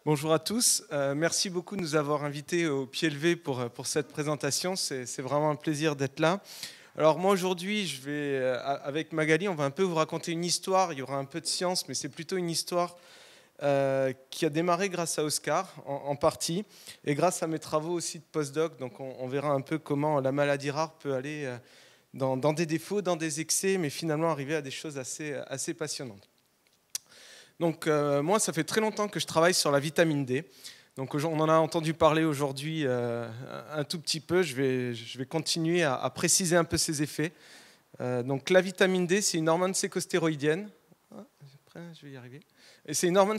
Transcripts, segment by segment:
Bonjour à tous, merci beaucoup de nous avoir invités au pied levé pour cette présentation, c'est vraiment un plaisir d'être là. Alors moi aujourd'hui, avec Magali, on va un peu vous raconter une histoire, il y aura un peu de science, mais c'est plutôt une histoire qui a démarré grâce à Oscar en partie, et grâce à mes travaux aussi de postdoc, donc on verra un peu comment la maladie rare peut aller dans des défauts, dans des excès, mais finalement arriver à des choses assez passionnantes. Donc moi, ça fait très longtemps que je travaille sur la vitamine D. Donc on en a entendu parler aujourd'hui un tout petit peu. Je vais continuer à préciser un peu ses effets. Donc la vitamine D, c'est une hormone sécostéroïdienne. Après, je vais y arriver. Et c'est une hormone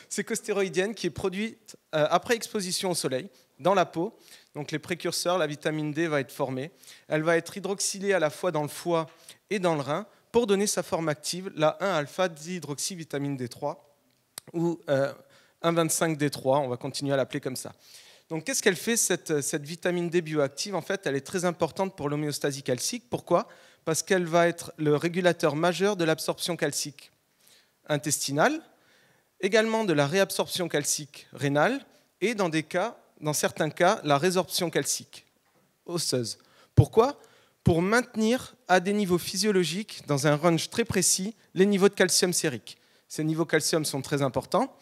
sécostéroïdienne qui est produite après exposition au soleil, dans la peau. Donc les précurseurs, la vitamine D va être formée. Elle va être hydroxylée à la fois dans le foie et dans le rein, pour donner sa forme active, la 1-alpha-dihydroxyvitamine D3 ou 1,25D3, on va continuer à l'appeler comme ça. Donc qu'est-ce qu'elle fait cette vitamine D bioactive? En fait, elle est très importante pour l'homéostasie calcique. Pourquoi? Parce qu'elle va être le régulateur majeur de l'absorption calcique intestinale, également de la réabsorption calcique rénale et dans certains cas, la résorption calcique osseuse. Pourquoi? Pour maintenir à des niveaux physiologiques, dans un range très précis, les niveaux de calcium sérique. Ces niveaux de calcium sont très importants.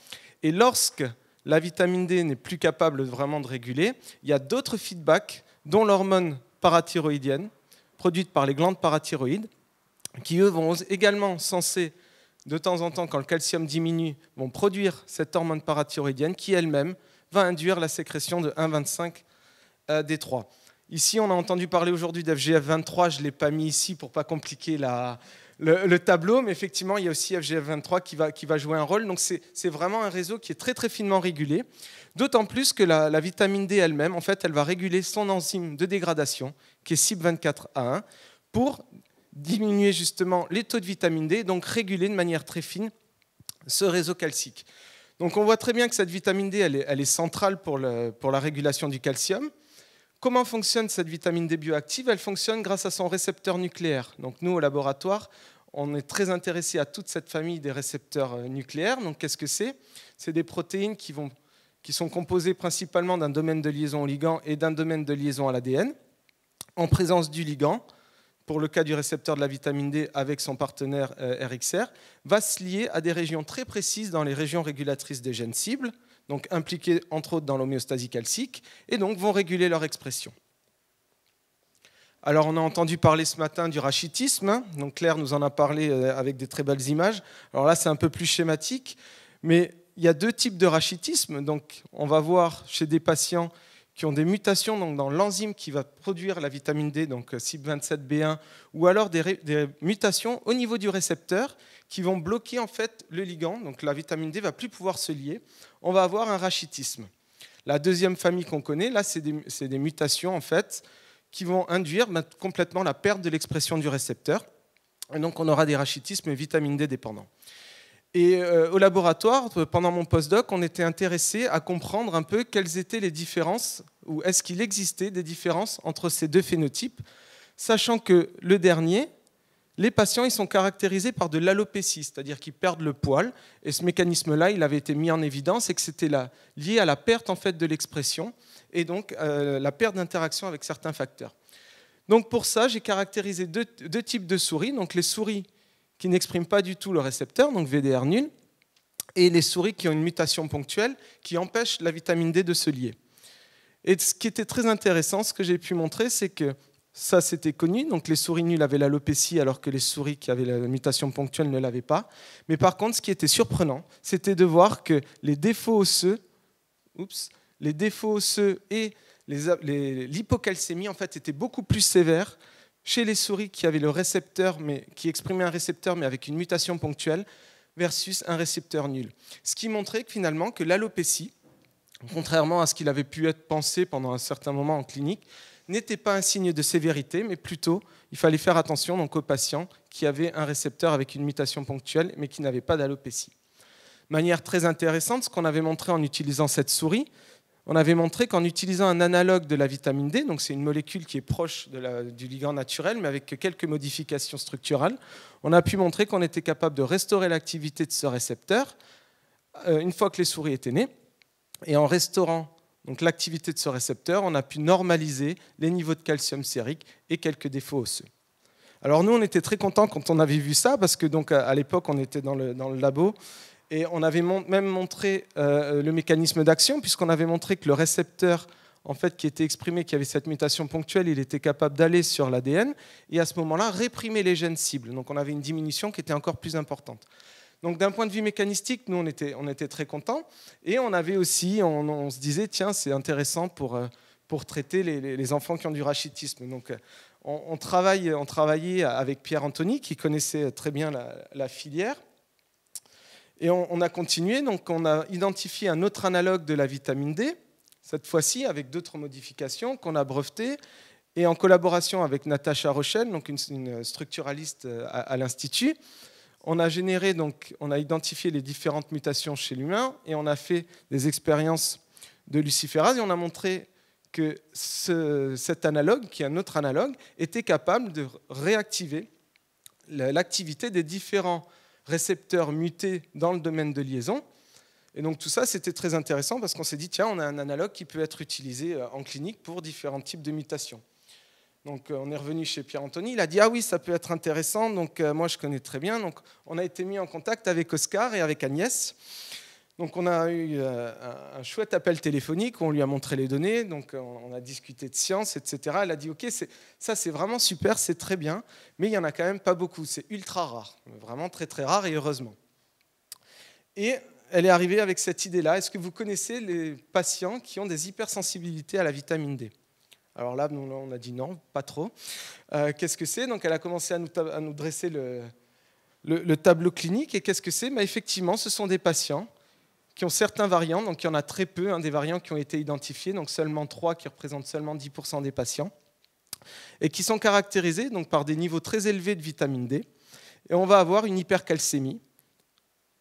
Et lorsque la vitamine D n'est plus capable vraiment de réguler, il y a d'autres feedbacks, dont l'hormone parathyroïdienne, produite par les glandes parathyroïdes, qui eux vont également censés, de temps en temps, quand le calcium diminue, vont produire cette hormone parathyroïdienne qui elle-même va induire la sécrétion de 1,25D3. Ici, on a entendu parler aujourd'hui d'FGF23, je ne l'ai pas mis ici pour ne pas compliquer le tableau, mais effectivement, il y a aussi FGF23 qui va jouer un rôle. Donc c'est vraiment un réseau qui est très très finement régulé, d'autant plus que la vitamine D elle-même, en fait, elle va réguler son enzyme de dégradation, qui est CYP24A1, pour diminuer justement les taux de vitamine D, donc réguler de manière très fine ce réseau calcique. Donc on voit très bien que cette vitamine D, elle est centrale pour la régulation du calcium. Comment fonctionne cette vitamine D bioactive? Elle fonctionne grâce à son récepteur nucléaire. Donc nous, au laboratoire, on est très intéressés à toute cette famille des récepteurs nucléaires. Donc qu'est-ce que c'est? C'est des protéines qui sont composées principalement d'un domaine de liaison au ligand et d'un domaine de liaison à l'ADN, en présence du ligand, pour le cas du récepteur de la vitamine D avec son partenaire RXR, va se lier à des régions très précises dans les régions régulatrices des gènes cibles, donc impliqués entre autres dans l'homéostasie calcique, et donc vont réguler leur expression. Alors on a entendu parler ce matin du rachitisme, donc Claire nous en a parlé avec des très belles images. Alors là c'est un peu plus schématique, mais il y a deux types de rachitisme. Donc on va voir chez des patients qui ont des mutations donc dans l'enzyme qui va produire la vitamine D, donc CYP27B1, ou alors des mutations au niveau du récepteur qui vont bloquer en fait le ligand, donc la vitamine D ne va plus pouvoir se lier. On va avoir un rachitisme. La deuxième famille qu'on connaît, là, c'est des mutations en fait qui vont induire complètement la perte de l'expression du récepteur. Et donc on aura des rachitismes vitamine D dépendants. Et au laboratoire, pendant mon postdoc, on était intéressé à comprendre un peu quelles étaient les différences, ou est-ce qu'il existait des différences entre ces deux phénotypes, sachant que le dernier, les patients ils sont caractérisés par de l'alopécie, c'est-à-dire qu'ils perdent le poil, et ce mécanisme-là, il avait été mis en évidence, et que c'était lié à la perte en fait, de l'expression, et donc la perte d'interaction avec certains facteurs. Donc pour ça, j'ai caractérisé deux types de souris, donc les souris qui n'expriment pas du tout le récepteur, donc VDR nul, et les souris qui ont une mutation ponctuelle qui empêche la vitamine D de se lier. Et ce qui était très intéressant, ce que j'ai pu montrer, c'est que ça c'était connu, donc les souris nulles avaient l'alopécie alors que les souris qui avaient la mutation ponctuelle ne l'avaient pas. Mais par contre, ce qui était surprenant, c'était de voir que les défauts osseux et l'hypocalcémie en fait étaient beaucoup plus sévères chez les souris qui avaient le récepteur, mais qui exprimaient un récepteur mais avec une mutation ponctuelle, versus un récepteur nul. Ce qui montrait que finalement que l'alopécie, contrairement à ce qu'il avait pu être pensé pendant un certain moment en clinique, n'était pas un signe de sévérité, mais plutôt il fallait faire attention donc, aux patients qui avaient un récepteur avec une mutation ponctuelle, mais qui n'avaient pas d'alopécie. Manière très intéressante, ce qu'on avait montré en utilisant cette souris, on avait montré qu'en utilisant un analogue de la vitamine D, donc c'est une molécule qui est proche du ligand naturel, mais avec quelques modifications structurales, on a pu montrer qu'on était capable de restaurer l'activité de ce récepteur une fois que les souris étaient nées, Et en restaurant donc l'activité de ce récepteur, on a pu normaliser les niveaux de calcium sérique et quelques défauts osseux. Alors nous, on était très contents quand on avait vu ça, parce que donc, à l'époque, on était dans le labo, et on avait même montré le mécanisme d'action, puisqu'on avait montré que le récepteur en fait, qui était exprimé, qui avait cette mutation ponctuelle, il était capable d'aller sur l'ADN, et à ce moment-là, réprimer les gènes cibles. Donc on avait une diminution qui était encore plus importante. Donc d'un point de vue mécanistique, nous, on était très contents. Et on avait aussi, on se disait, tiens, c'est intéressant pour traiter les enfants qui ont du rachitisme. Donc on travaillait avec Pierre Anthony, qui connaissait très bien la filière. Et on a continué, donc on a identifié un autre analogue de la vitamine D, cette fois-ci avec d'autres modifications qu'on a brevetées. Et en collaboration avec Natacha Rochelle, donc une structuraliste à l'Institut, on a identifié les différentes mutations chez l'humain et on a fait des expériences de luciférase et on a montré que cet analogue, qui est un autre analogue, était capable de réactiver l'activité des différents récepteurs mutés dans le domaine de liaison. Et donc tout ça, c'était très intéressant parce qu'on s'est dit, tiens, on a un analogue qui peut être utilisé en clinique pour différents types de mutations. Donc on est revenu chez Pierre Anthony, il a dit ah oui, ça peut être intéressant, donc moi je connais très bien. Donc on a été mis en contact avec Oscar et avec Agnès. Donc on a eu un chouette appel téléphonique où on lui a montré les données, donc on a discuté de science, etc. Elle a dit ok, ça c'est vraiment super, c'est très bien, mais il n'y en a quand même pas beaucoup, c'est ultra rare, vraiment très très rare et heureusement. Et elle est arrivée avec cette idée-là. Est-ce que vous connaissez les patients qui ont des hypersensibilités à la vitamine D ? Alors là, on a dit non, pas trop. Qu'est-ce que c'est ? Donc elle a commencé à nous dresser le tableau clinique. Et qu'est-ce que c'est ? Effectivement, ce sont des patients qui ont certains variants. Donc il y en a très peu, des variants qui ont été identifiés. Donc seulement 3 qui représentent seulement 10% des patients. Et qui sont caractérisés donc, par des niveaux très élevés de vitamine D. Et on va avoir une hypercalcémie.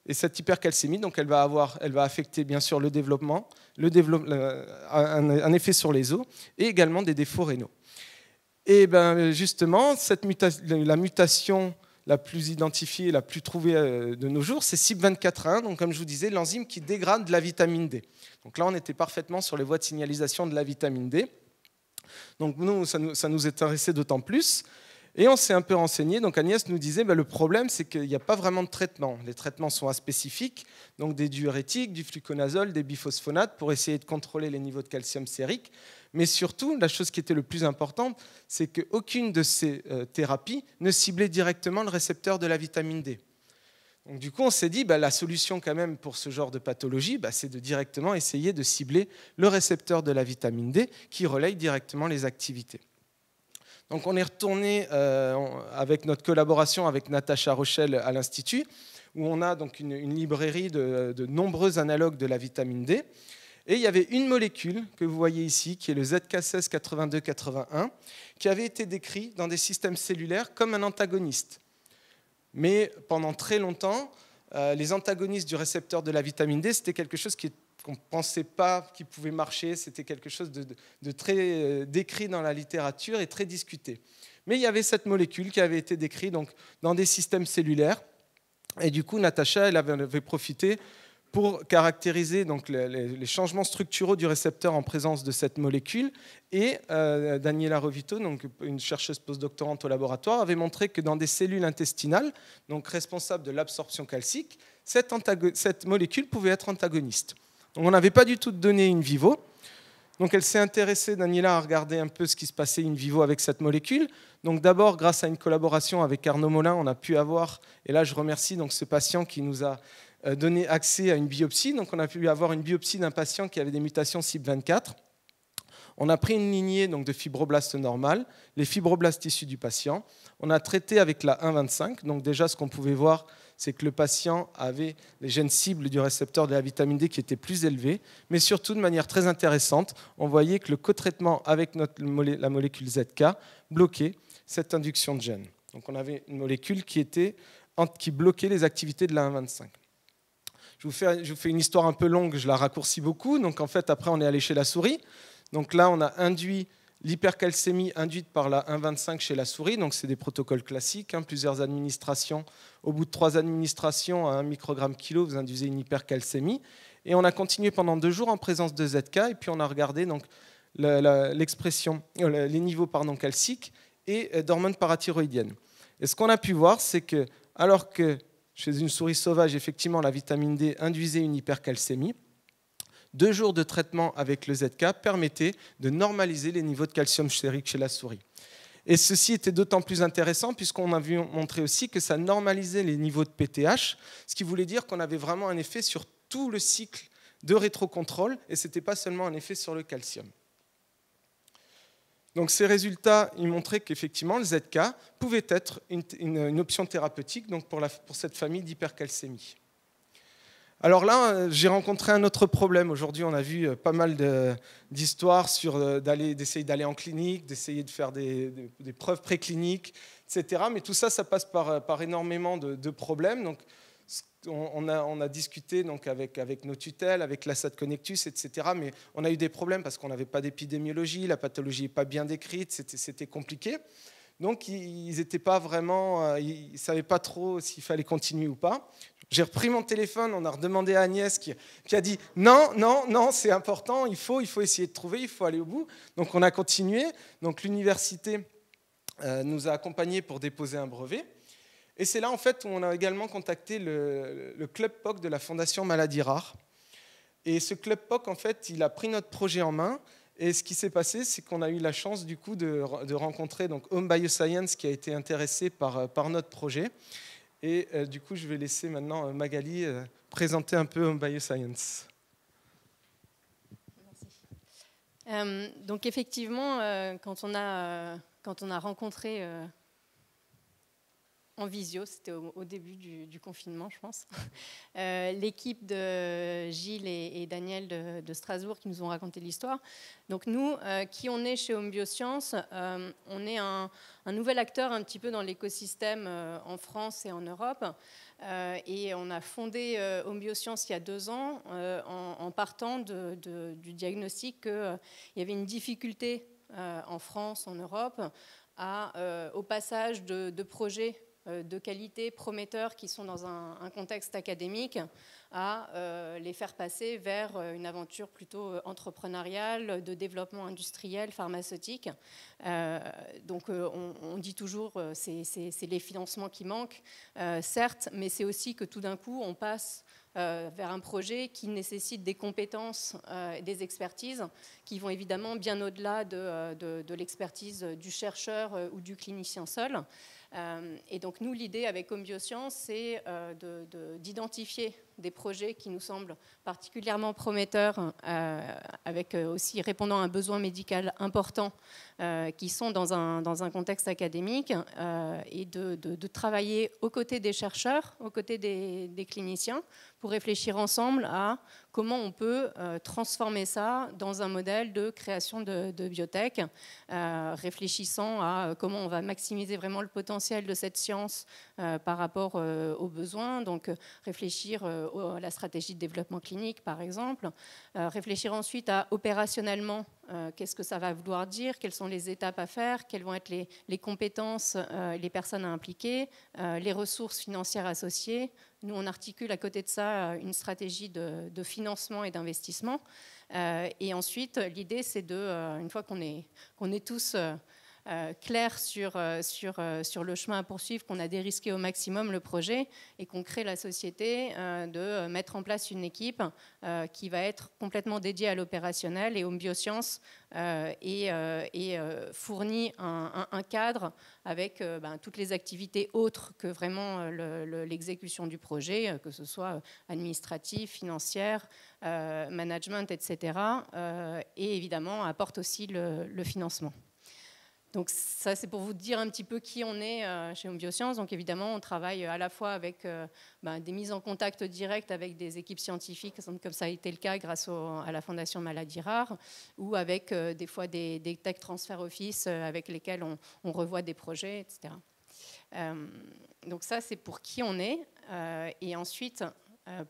Et cette hypercalcémie, donc elle va affecter bien sûr le développement, un effet sur les os et également des défauts rénaux. Et ben justement, la mutation la plus identifiée, la plus trouvée de nos jours, c'est CYP24A1, donc comme je vous disais, l'enzyme qui dégrade la vitamine D. Donc là, on était parfaitement sur les voies de signalisation de la vitamine D. Donc nous, ça nous intéressait d'autant plus. Et on s'est un peu renseigné. Donc Agnès nous disait le problème, c'est qu'il n'y a pas vraiment de traitement. Les traitements sont aspécifiques, donc des diurétiques, du fluconazole, des biphosphonates pour essayer de contrôler les niveaux de calcium sérique. Mais surtout, la chose qui était le plus importante, c'est qu'aucune de ces thérapies ne ciblait directement le récepteur de la vitamine D. Donc du coup, on s'est dit, la solution quand même pour ce genre de pathologie, c'est de directement essayer de cibler le récepteur de la vitamine D qui relaye directement les activités. Donc on est retourné avec notre collaboration avec Natacha Rochelle à l'Institut, où on a donc une librairie de nombreux analogues de la vitamine D. Et il y avait une molécule que vous voyez ici, qui est le ZK168281, qui avait été décrit dans des systèmes cellulaires comme un antagoniste. Mais pendant très longtemps, les antagonistes du récepteur de la vitamine D, c'était quelque chose qu'on ne pensait pas qu'il pouvait marcher, c'était quelque chose de très décrit dans la littérature et très discuté. Mais il y avait cette molécule qui avait été décrite donc, dans des systèmes cellulaires, et du coup, Natacha elle avait profité pour caractériser donc, les changements structuraux du récepteur en présence de cette molécule, et Daniela Rovito, donc une chercheuse postdoctorante au laboratoire, avait montré que dans des cellules intestinales, donc responsables de l'absorption calcique, cette molécule pouvait être antagoniste. Donc on n'avait pas du tout de données in vivo. Donc elle s'est intéressée, Daniela, à regarder un peu ce qui se passait in vivo avec cette molécule. Donc d'abord, grâce à une collaboration avec Arnaud Molin, on a pu avoir, et là je remercie donc ce patient qui nous a donné accès à une biopsie. Donc on a pu avoir une biopsie d'un patient qui avait des mutations CYP24. On a pris une lignée donc, de fibroblastes normales, les fibroblastes issus du patient. On a traité avec la 1,25. Donc déjà, ce qu'on pouvait voir, c'est que le patient avait les gènes cibles du récepteur de la vitamine D qui étaient plus élevés. Mais surtout, de manière très intéressante, on voyait que le co-traitement avec la molécule ZK bloquait cette induction de gènes. Donc on avait une molécule qui bloquait les activités de la 1,25. Je vous fais une histoire un peu longue, je la raccourcis beaucoup. Donc en fait, après, on est allé chez la souris. Donc là, on a induit l'hypercalcémie induite par la 1,25 chez la souris. Donc c'est des protocoles classiques, plusieurs administrations. Au bout de 3 administrations à 1 microgramme kilo, vous induisez une hypercalcémie. Et on a continué pendant 2 jours en présence de ZK, et puis on a regardé donc l'expression, les niveaux calciques et d'hormones parathyroïdiennes. Et ce qu'on a pu voir, c'est que alors que chez une souris sauvage, effectivement, la vitamine D induisait une hypercalcémie, 2 jours de traitement avec le ZK permettaient de normaliser les niveaux de calcium sérique chez la souris. Et ceci était d'autant plus intéressant puisqu'on a vu montrer aussi que ça normalisait les niveaux de PTH, ce qui voulait dire qu'on avait vraiment un effet sur tout le cycle de rétrocontrôle, et ce n'était pas seulement un effet sur le calcium. Donc ces résultats, ils montraient qu'effectivement, le ZK pouvait être une option thérapeutique donc pour cette famille d'hypercalcémie. Alors là, j'ai rencontré un autre problème. Aujourd'hui, on a vu pas mal d'histoires sur d'essayer d'aller en clinique, d'essayer de faire des preuves précliniques, etc. Mais tout ça, ça passe par énormément de problèmes. Donc, on a discuté donc avec nos tutelles, avec l'ASAD Connectus, etc. Mais on a eu des problèmes parce qu'on n'avait pas d'épidémiologie, la pathologie n'est pas bien décrite, c'était compliqué. Donc, ils n'étaient pas vraiment, ils ne savaient pas trop s'il fallait continuer ou pas. J'ai repris mon téléphone, on a redemandé à Agnès qui a dit non, non, non, c'est important, il faut essayer de trouver, il faut aller au bout. Donc, on a continué. Donc, l'université nous a accompagnés pour déposer un brevet. Et c'est là, en fait, où on a également contacté le Club POC de la Fondation Maladies Rares. Et ce Club POC, en fait, il a pris notre projet en main. Et ce qui s'est passé, c'est qu'on a eu la chance, du coup, de rencontrer donc, Home Bioscience, qui a été intéressé par notre projet. Et du coup, je vais laisser maintenant Magali présenter un peu Home Bioscience. Merci. Donc, effectivement, quand on a rencontré... en visio, c'était au début du confinement, je pense. L'équipe de Gilles et Daniel de Strasbourg qui nous ont raconté l'histoire. Donc nous, qui on est chez Home Bioscience, on est un nouvel acteur un petit peu dans l'écosystème en France et en Europe. Et on a fondé Home Bioscience il y a 2 ans en partant du diagnostic qu'il y avait une difficulté en France, en Europe, au passage de projets de qualité prometteurs qui sont dans un contexte académique à les faire passer vers une aventure plutôt entrepreneuriale, de développement industriel, pharmaceutique. Donc on dit toujours c'est les financements qui manquent, certes, mais c'est aussi que tout d'un coup on passe vers un projet qui nécessite des compétences et des expertises qui vont évidemment bien au-delà de l'expertise du chercheur ou du clinicien seul. Et donc nous, l'idée avec Home Bioscience, c'est d'identifier des projets qui nous semblent particulièrement prometteurs, avec aussi répondant à un besoin médical important, qui sont dans un contexte académique, et de travailler aux côtés des chercheurs, aux côtés des cliniciens, pour réfléchir ensemble à comment on peut transformer ça dans un modèle de création de biotech, réfléchissant à comment on va maximiser vraiment le potentiel de cette science par rapport aux besoins, donc réfléchir à la stratégie de développement clinique par exemple, réfléchir ensuite à opérationnellement qu'est-ce que ça va vouloir dire, quelles sont les étapes à faire, quelles vont être les compétences, les personnes à impliquer, les ressources financières associées. Nous, on articule à côté de ça une stratégie de financement et d'investissement. Et ensuite, l'idée, c'est une fois qu'on est tous clairs sur le chemin à poursuivre, qu'on a dérisqué au maximum le projet et qu'on crée la société, de mettre en place une équipe qui va être complètement dédiée à l'opérationnel. Et Home Bioscience fournit un cadre avec toutes les activités autres que vraiment l'exécution du projet, que ce soit administrative, financière, management, etc. Et évidemment, apporte aussi le financement. Donc ça, c'est pour vous dire un petit peu qui on est chez Home Bioscience. Donc évidemment, on travaille à la fois avec des mises en contact directes avec des équipes scientifiques, comme ça a été le cas grâce à la Fondation Maladies Rares, ou avec des fois des tech transfer office avec lesquels on revoit des projets, etc. Donc ça, c'est pour qui on est. Et ensuite,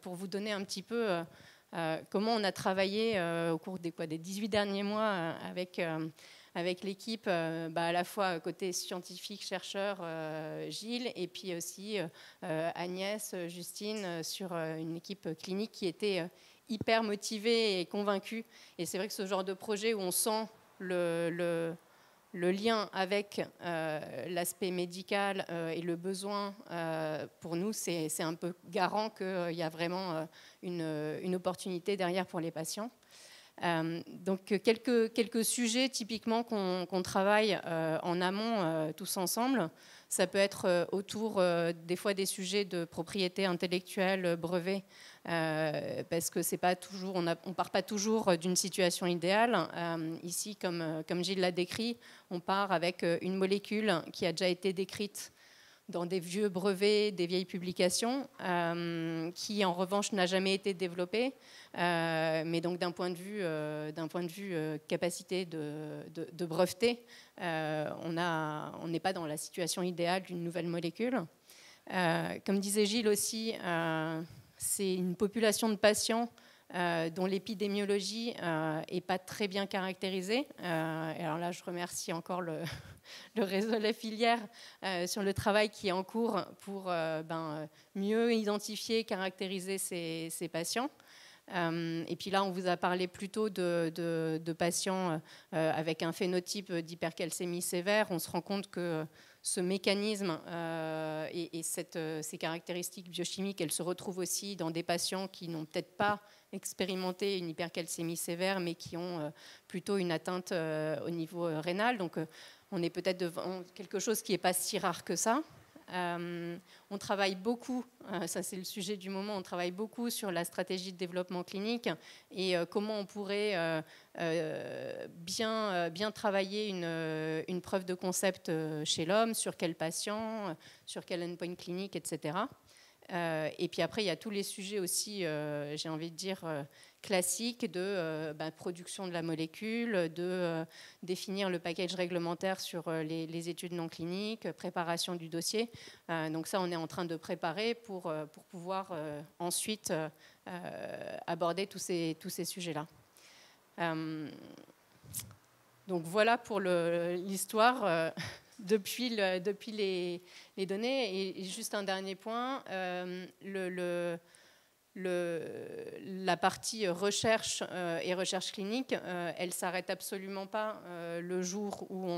pour vous donner un petit peu comment on a travaillé au cours des 18 derniers mois avec avec l'équipe à la fois côté scientifique, chercheur, Gilles, et puis aussi Agnès, Justine, sur une équipe clinique qui était hyper motivée et convaincue. Et c'est vrai que ce genre de projet où on sent le lien avec l'aspect médical et le besoin, pour nous, c'est un peu garant qu'il y a vraiment une opportunité derrière pour les patients. Donc quelques sujets typiquement qu'on travaille en amont tous ensemble. Ça peut être autour des fois des sujets de propriété intellectuelle, brevets, parce que c'est pas toujours, on part pas toujours d'une situation idéale. Ici, comme Gilles l'a décrit, on part avec une molécule qui a déjà été décrite dans des vieux brevets, des vieilles publications, qui en revanche n'a jamais été développée. Mais donc d'un point de vue capacité de breveter, on n'est pas dans la situation idéale d'une nouvelle molécule. Comme disait Gilles aussi, c'est une population de patients dont l'épidémiologie n'est pas très bien caractérisée. Et alors là, je remercie encore le réseau La Filière sur le travail qui est en cours pour mieux identifier, caractériser ces patients. Et puis là, on vous a parlé plutôt de patients avec un phénotype d'hypercalcémie sévère. On se rend compte que ce mécanisme et ces caractéristiques biochimiques, elles se retrouvent aussi dans des patients qui n'ont peut-être pas expérimenté une hypercalcémie sévère, mais qui ont plutôt une atteinte au niveau rénal. Donc, on est peut-être devant quelque chose qui n'est pas si rare que ça. On travaille beaucoup, ça c'est le sujet du moment, on travaille beaucoup sur la stratégie de développement clinique et comment on pourrait bien travailler une preuve de concept chez l'homme, sur quel patient, sur quel endpoint clinique, etc. Et puis après, il y a tous les sujets aussi, j'ai envie de dire, classiques de production de la molécule, de définir le package réglementaire sur les études non cliniques, préparation du dossier. Donc ça, on est en train de préparer pour pouvoir ensuite aborder tous ces sujets-là. Donc voilà pour l'histoire. Depuis les données. Et juste un dernier point, la partie recherche et recherche clinique, elle ne s'arrête absolument pas le jour où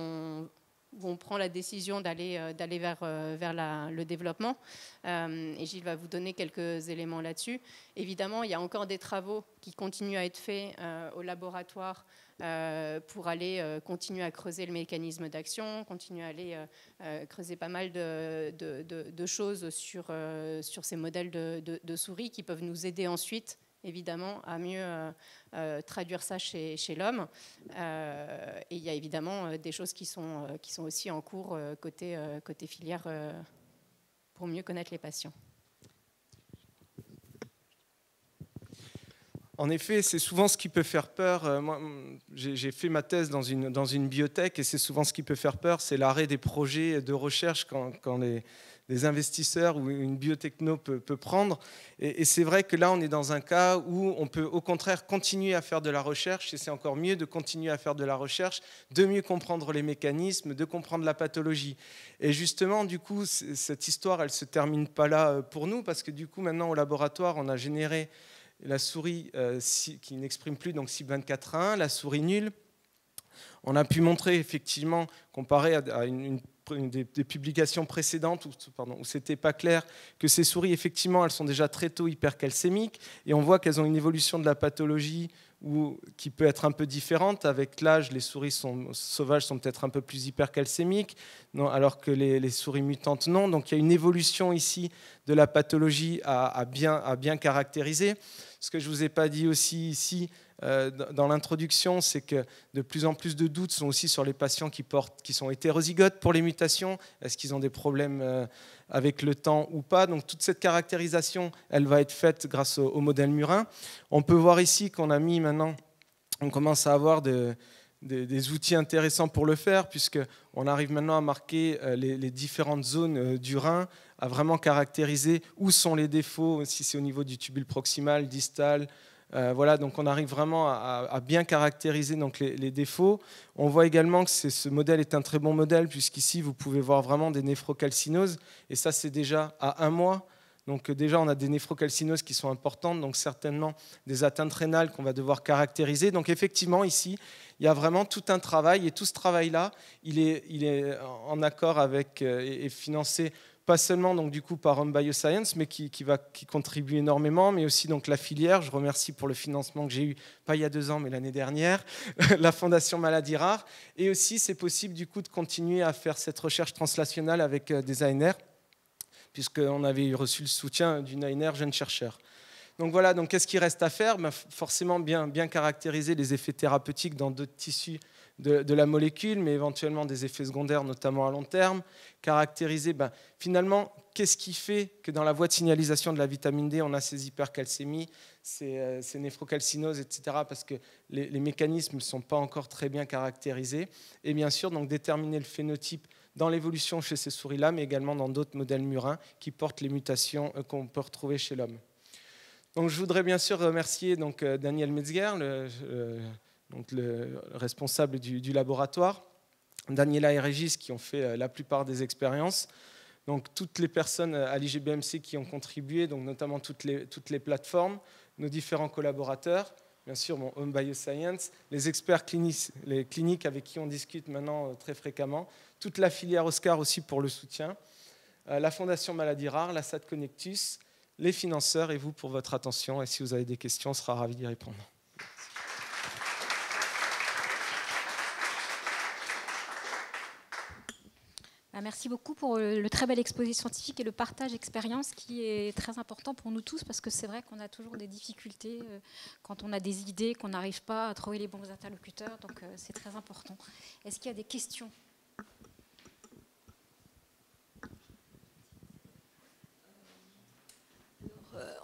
on prend la décision d'aller vers le développement. Et Gilles va vous donner quelques éléments là-dessus. Évidemment, il y a encore des travaux qui continuent à être faits au laboratoire pour aller continuer à creuser le mécanisme d'action, continuer à aller creuser pas mal de choses sur ces modèles de souris qui peuvent nous aider ensuite, évidemment, à mieux traduire ça chez l'homme. Et il y a évidemment des choses qui sont aussi en cours côté filière pour mieux connaître les patients. En effet, c'est souvent ce qui peut faire peur. Moi, j'ai fait ma thèse dans une biotech et c'est souvent ce qui peut faire peur, c'est l'arrêt des projets de recherche quand les investisseurs ou une biotechno peut prendre. Et c'est vrai que là, on est dans un cas où on peut au contraire continuer à faire de la recherche et c'est encore mieux de continuer à faire de la recherche, de mieux comprendre les mécanismes, de comprendre la pathologie. Et justement, du coup, cette histoire, elle ne se termine pas là pour nous parce que du coup, maintenant, au laboratoire, on a généré la souris qui n'exprime plus donc CYP24A1, la souris nulle. On a pu montrer effectivement, comparé à des publications précédentes où c'était pas clair, que ces souris effectivement elles sont déjà très tôt hypercalcémiques et on voit qu'elles ont une évolution de la pathologie qui peut être un peu différente. Avec l'âge, les souris sauvages sont peut-être un peu plus hypercalcémiques, alors que les souris mutantes non. Donc il y a une évolution ici de la pathologie à bien caractériser. Ce que je ne vous ai pas dit aussi ici dans l'introduction, c'est que de plus en plus de doutes sont aussi sur les patients qui sont hétérozygotes pour les mutations. Est-ce qu'ils ont des problèmes avec le temps ou pas? Donc toute cette caractérisation, elle va être faite grâce au modèle murin. On peut voir ici qu'on a mis maintenant, on commence à avoir des outils intéressants pour le faire, puisqu'on arrive maintenant à marquer les différentes zones du rein, à vraiment caractériser où sont les défauts, si c'est au niveau du tubule proximal, distal, Voilà, donc on arrive vraiment à bien caractériser donc les défauts. On voit également que ce modèle est un très bon modèle, puisqu'ici, vous pouvez voir vraiment des néphrocalcinoses, et ça, c'est déjà à 1 mois. Donc déjà, on a des néphrocalcinoses qui sont importantes, donc certainement des atteintes rénales qu'on va devoir caractériser. Donc effectivement, ici, il y a vraiment tout un travail, et tout ce travail-là, il est en accord avec et financé pas seulement donc, du coup, par Home Bioscience, mais qui contribue énormément, mais aussi donc, la filière. Je remercie pour le financement que j'ai eu, pas il y a 2 ans, mais l'année dernière, la Fondation Maladies Rares. Et aussi, c'est possible du coup, de continuer à faire cette recherche translationnelle avec des ANR, puisqu'on avait reçu le soutien d'une ANR jeune chercheur. Donc voilà, donc qu'est-ce qu'il reste à faire? Forcément, bien caractériser les effets thérapeutiques dans d'autres tissus de la molécule, mais éventuellement des effets secondaires, notamment à long terme. Caractériser, finalement, qu'est-ce qui fait que dans la voie de signalisation de la vitamine D, on a ces hypercalcémies, ces néphrocalcinoses, etc., parce que les mécanismes ne sont pas encore très bien caractérisés. Et bien sûr, donc, déterminer le phénotype dans l'évolution chez ces souris-là, mais également dans d'autres modèles murins qui portent les mutations qu'on peut retrouver chez l'homme. Donc, je voudrais bien sûr remercier donc, Daniel Metzger, le responsable du laboratoire, Daniela et Régis qui ont fait la plupart des expériences, donc toutes les personnes à l'IGBMC qui ont contribué, donc notamment toutes les plateformes, nos différents collaborateurs, bien sûr mon Home Bioscience, les experts les cliniques avec qui on discute maintenant très fréquemment, toute la filière Oscar aussi pour le soutien, la Fondation Maladies Rares, la SAD Connectus, les financeurs et vous pour votre attention. Et si vous avez des questions, on sera ravis d'y répondre. Merci beaucoup pour le très bel exposé scientifique et le partage d'expérience qui est très important pour nous tous, parce que c'est vrai qu'on a toujours des difficultés quand on a des idées, qu'on n'arrive pas à trouver les bons interlocuteurs, donc c'est très important. Est-ce qu'il y a des questions ?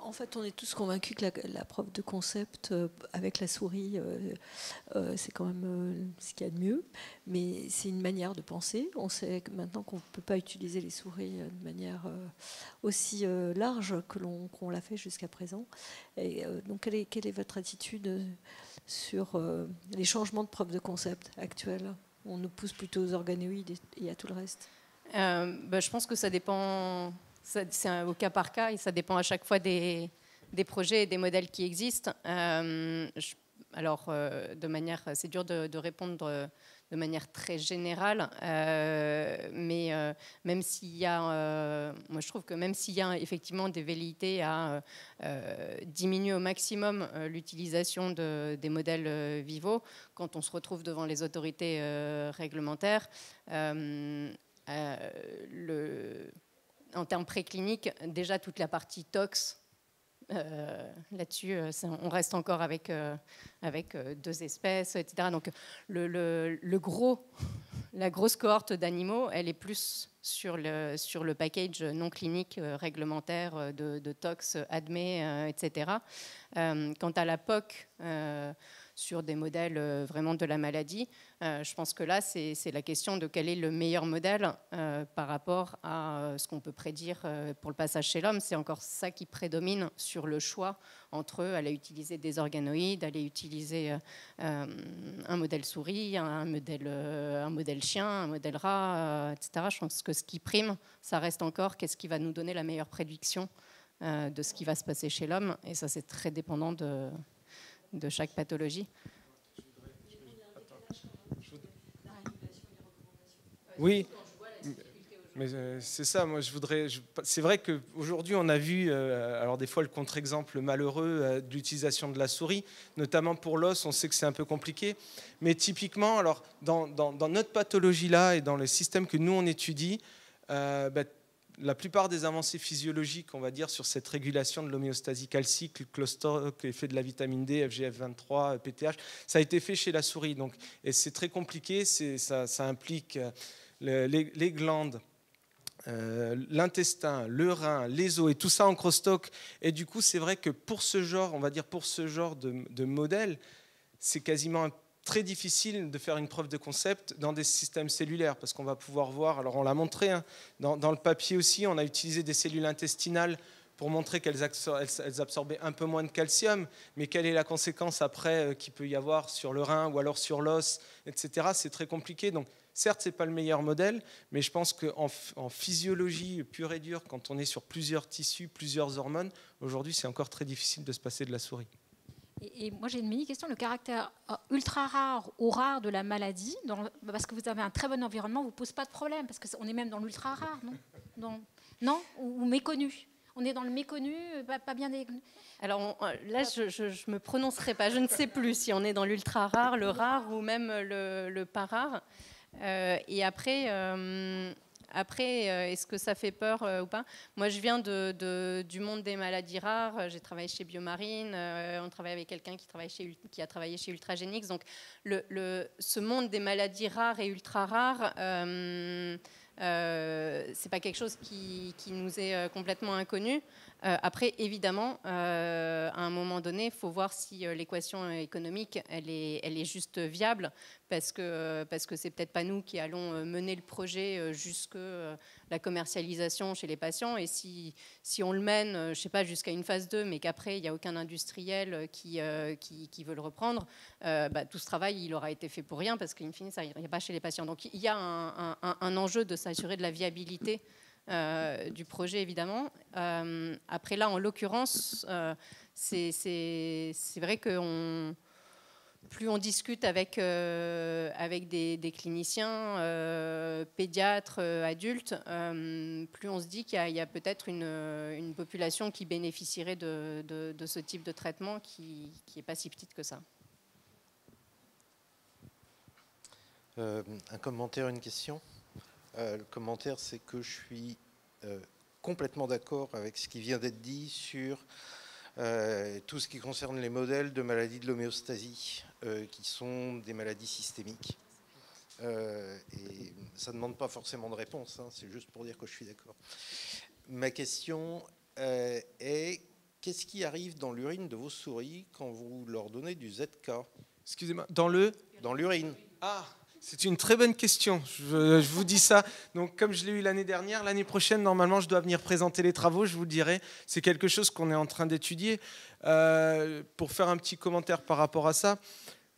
En fait, on est tous convaincus que la preuve de concept avec la souris, c'est quand même ce qu'il y a de mieux. Mais c'est une manière de penser. On sait que maintenant qu'on ne peut pas utiliser les souris de manière aussi large qu'on l'a fait jusqu'à présent. Et donc, quelle est votre attitude sur les changements de preuve de concept actuels? On nous pousse plutôt aux organoïdes et à tout le reste. Je pense que ça dépend... C'est au cas par cas et ça dépend à chaque fois des projets et des modèles qui existent. Alors, c'est dur de répondre de manière très générale, mais même s'il y a, moi je trouve que même s'il y a effectivement des velléités à diminuer au maximum l'utilisation des modèles vivos, quand on se retrouve devant les autorités réglementaires, en termes précliniques, déjà toute la partie tox, là-dessus, on reste encore avec 2 espèces, etc. Donc la grosse cohorte d'animaux, elle est plus sur le package non clinique réglementaire de tox, ADME, etc. Quant à la POC, sur des modèles vraiment de la maladie. Je pense que là, c'est la question de quel est le meilleur modèle par rapport à ce qu'on peut prédire pour le passage chez l'homme. C'est encore ça qui prédomine sur le choix entre aller utiliser des organoïdes, aller utiliser un modèle souris, un modèle chien, un modèle rat, etc. Je pense que ce qui prime, ça reste encore qu'est-ce qui va nous donner la meilleure prédiction de ce qui va se passer chez l'homme. Et ça, c'est très dépendant de chaque pathologie. Oui, mais c'est ça. Moi, c'est vrai qu'aujourd'hui, on a vu, alors des fois, le contre-exemple malheureux de l'utilisation de la souris, notamment pour l'os. On sait que c'est un peu compliqué, mais typiquement, alors dans notre pathologie là et dans le système que nous on étudie, la plupart des avancées physiologiques, on va dire, sur cette régulation de l'homéostasie calcique, le clostoc, effet de la vitamine D, FGF23, PTH, ça a été fait chez la souris. Donc, et c'est très compliqué, ça implique les glandes, l'intestin, le rein, les os et tout ça en crosstalk. Et du coup, c'est vrai que pour ce genre, on va dire pour ce genre de modèle, c'est quasiment très difficile de faire une preuve de concept dans des systèmes cellulaires parce qu'on va pouvoir voir, alors on l'a montré, hein, dans le papier aussi, on a utilisé des cellules intestinales pour montrer qu'elles absorbaient un peu moins de calcium, mais quelle est la conséquence après qu'il peut y avoir sur le rein ou alors sur l'os, etc. C'est très compliqué. Donc, certes, ce n'est pas le meilleur modèle, mais je pense qu'en physiologie pure et dure, quand on est sur plusieurs tissus, plusieurs hormones, aujourd'hui, c'est encore très difficile de se passer de la souris. Et moi, j'ai une mini-question. Le caractère ultra rare ou rare de la maladie, parce que vous avez un très bon environnement, ne vous pose pas de problème, parce qu'on est même dans l'ultra rare, non, non, ou méconnu. On est dans le méconnu, pas bien... Alors là, je ne me prononcerai pas. Je ne sais plus si on est dans l'ultra rare, le rare ou même le pas rare. Et après, est-ce que ça fait peur ou pas? Moi, je viens du monde des maladies rares. J'ai travaillé chez Biomarine. On travaille avec quelqu'un qui a travaillé chez Ultragenix. Donc, ce monde des maladies rares et ultra rares, c'est pas quelque chose qui nous est complètement inconnu. Après, évidemment, à un moment donné, il faut voir si l'équation économique, elle est juste viable, parce que c'est peut-être pas nous qui allons mener le projet jusque la commercialisation chez les patients. Et si on le mène, je sais pas, jusqu'à une phase 2, mais qu'après, il n'y a aucun industriel qui veut le reprendre, tout ce travail, il aura été fait pour rien, parce qu'in fine, ça n'ira pas chez les patients. Donc, il y a un enjeu de s'assurer de la viabilité du projet, évidemment. Après, là, en l'occurrence, c'est vrai que plus on discute avec des cliniciens, pédiatres, adultes, plus on se dit qu'il y a peut-être une population qui bénéficierait de ce type de traitement qui n'est pas si petite que ça. Un commentaire, une question. Le commentaire, c'est que je suis complètement d'accord avec ce qui vient d'être dit sur tout ce qui concerne les modèles de maladies de l'homéostasie, qui sont des maladies systémiques. Et ça ne demande pas forcément de réponse, hein, c'est juste pour dire que je suis d'accord. Ma question est, qu'est-ce qui arrive dans l'urine de vos souris quand vous leur donnez du ZK? Excusez-moi, dans l'urine. Ah, c'est une très bonne question. Je vous dis ça. Donc, comme je l'ai eu l'année dernière, l'année prochaine, normalement, je dois venir présenter les travaux. Je vous le dirai. C'est quelque chose qu'on est en train d'étudier. Pour faire un petit commentaire par rapport à ça,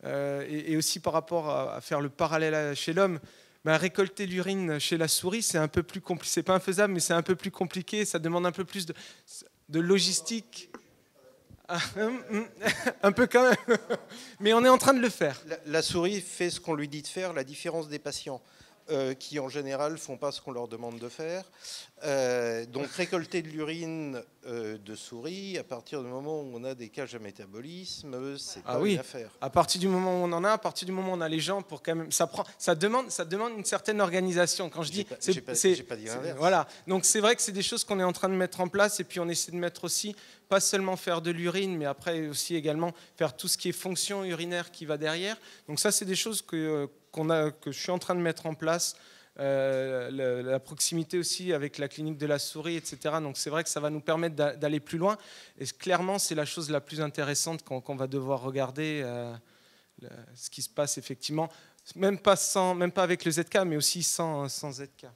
et aussi par rapport à faire le parallèle chez l'homme, récolter l'urine chez la souris, c'est un peu plus compliqué. C'est pas infaisable, mais c'est un peu plus compliqué. Ça demande un peu plus de logistique. Un peu quand même, mais on est en train de le faire. La souris fait ce qu'on lui dit de faire, la différence des patients qui en général font pas ce qu'on leur demande de faire. Donc récolter de l'urine de souris, à partir du moment où on a des cages à métabolisme, c'est pas une affaire. À partir du moment où on en a, à partir du moment où on a les gens, pour quand même, ça demande une certaine organisation. Quand je dis, j'ai pas dit l'inverse. Voilà. Donc c'est vrai que c'est des choses qu'on est en train de mettre en place, et puis on essaie de mettre aussi, pas seulement faire de l'urine, mais après aussi également faire tout ce qui est fonction urinaire qui va derrière. Donc ça, c'est des choses que je suis en train de mettre en place. La proximité aussi avec la clinique de la souris, etc. Donc c'est vrai que ça va nous permettre d'aller plus loin. Et clairement, c'est la chose la plus intéressante qu'on va devoir regarder, ce qui se passe effectivement, même pas avec le ZK, mais aussi sans ZK.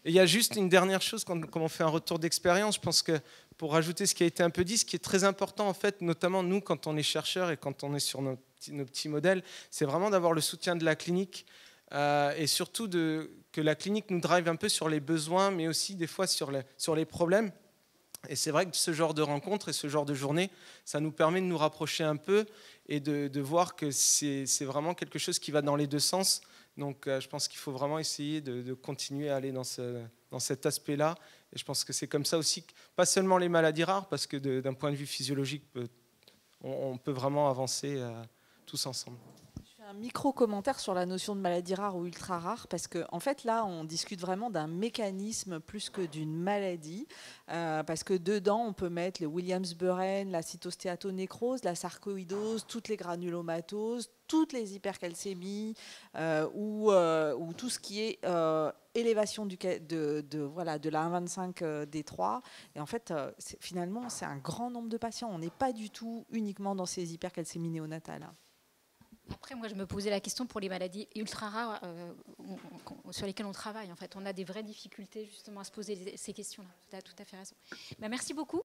Et il y a juste une dernière chose, quand on fait un retour d'expérience, je pense que pour rajouter ce qui a été un peu dit, ce qui est très important, en fait, notamment nous, quand on est chercheurs et quand on est sur nos petits modèles, c'est vraiment d'avoir le soutien de la clinique, et surtout que la clinique nous drive un peu sur les besoins, mais aussi des fois sur les problèmes. Et c'est vrai que ce genre de rencontre et ce genre de journée, ça nous permet de nous rapprocher un peu et de voir que c'est vraiment quelque chose qui va dans les deux sens. Donc je pense qu'il faut vraiment essayer de continuer à aller dans cet aspect-là. Et je pense que c'est comme ça aussi, pas seulement les maladies rares, parce que d'un point de vue physiologique, on peut vraiment avancer tous ensemble. Un micro-commentaire sur la notion de maladie rare ou ultra rare, parce qu'en fait là on discute vraiment d'un mécanisme plus que d'une maladie, parce que dedans on peut mettre les Williams-Burren, la cytostéatonécrose, la sarcoïdose, toutes les granulomatoses, toutes les hypercalcémies, ou tout ce qui est élévation de la 1,25D3. Et en fait, finalement c'est un grand nombre de patients, on n'est pas du tout uniquement dans ces hypercalcémies néonatales. Après, moi, je me posais la question pour les maladies ultra rares sur lesquelles on travaille. En fait, on a des vraies difficultés justement à se poser ces questions-là. Tu as tout à fait raison. Merci beaucoup.